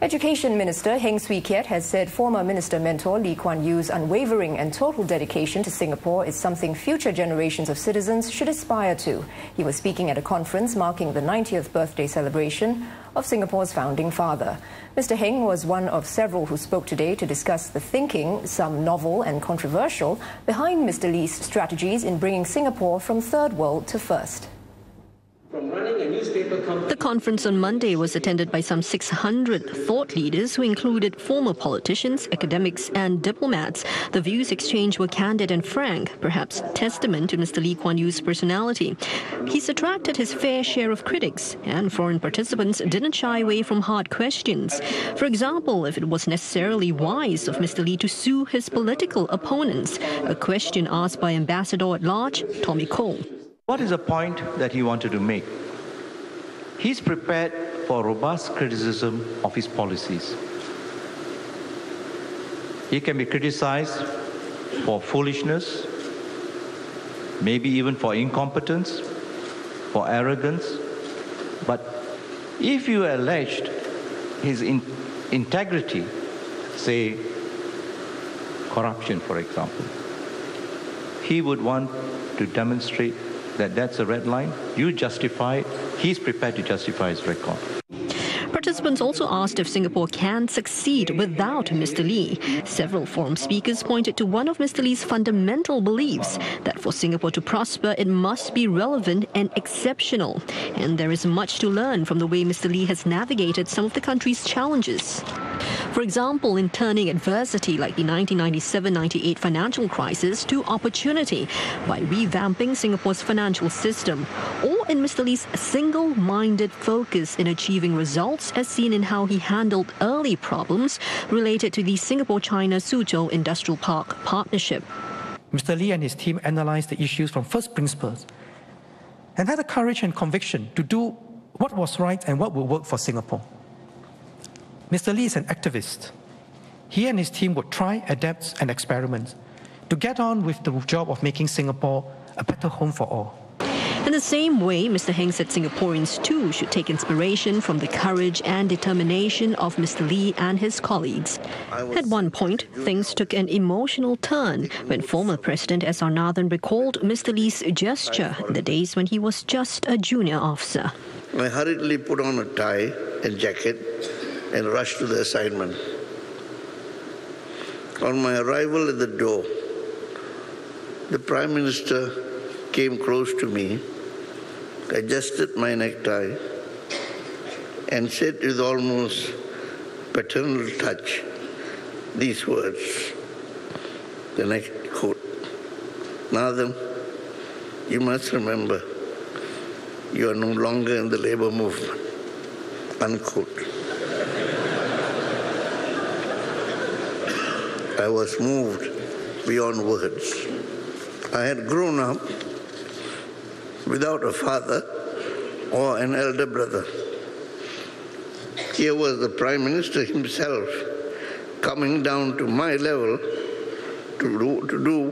Education Minister Heng Swee Keat has said former Minister Mentor Lee Kuan Yew's unwavering and total dedication to Singapore is something future generations of citizens should aspire to. He was speaking at a conference marking the 90th birthday celebration of Singapore's founding father. Mr. Heng was one of several who spoke today to discuss the thinking, some novel and controversial, behind Mr. Lee's strategies in bringing Singapore from third world to first. The conference on Monday was attended by some 600 thought leaders who included former politicians, academics and diplomats. The views exchanged were candid and frank, perhaps testament to Mr. Lee Kuan Yew's personality. He's attracted his fair share of critics, and foreign participants didn't shy away from hard questions. For example, if it was necessarily wise of Mr. Lee to sue his political opponents, a question asked by Ambassador at Large, Tommy Cole. What is the point that he wanted to make? He's prepared for robust criticism of his policies. He can be criticized for foolishness, maybe even for incompetence, for arrogance. But if you alleged his integrity, say corruption, for example, he would want to demonstrate that that's a red line. You justify it. He's prepared to justify his record. Participants also asked if Singapore can succeed without Mr. Lee. Several forum speakers pointed to one of Mr. Lee's fundamental beliefs, that for Singapore to prosper, it must be relevant and exceptional. And there is much to learn from the way Mr. Lee has navigated some of the country's challenges. For example, in turning adversity like the 1997-98 financial crisis to opportunity by revamping Singapore's financial system, or in Mr. Lee's single-minded focus in achieving results as seen in how he handled early problems related to the Singapore-China Suzhou Industrial Park partnership. Mr. Lee and his team analysed the issues from first principles and had the courage and conviction to do what was right and what would work for Singapore. Mr. Lee is an activist. He and his team would try, adapt and experiment to get on with the job of making Singapore a better home for all. In the same way, Mr. Heng said Singaporeans too should take inspiration from the courage and determination of Mr. Lee and his colleagues. At one point, things took an emotional turn when former President S.R. Nathan recalled Mr. Lee's gesture in the days when he was just a junior officer. I hurriedly put on a tie and jacket and rushed to the assignment. On my arrival at the door, the Prime Minister came close to me, adjusted my necktie, and said with almost paternal touch these words, the next quote, "Nathan, you must remember, you are no longer in the labour movement," unquote. I was moved beyond words. I had grown up without a father or an elder brother. Here was the Prime Minister himself coming down to my level to do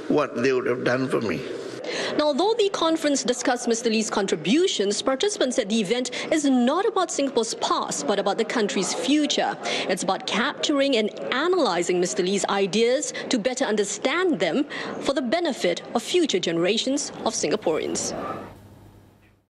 what they would have done for me. Now, although the conference discussed Mr. Lee's contributions, participants said the event is not about Singapore's past, but about the country's future. It's about capturing and analysing Mr. Lee's ideas to better understand them for the benefit of future generations of Singaporeans.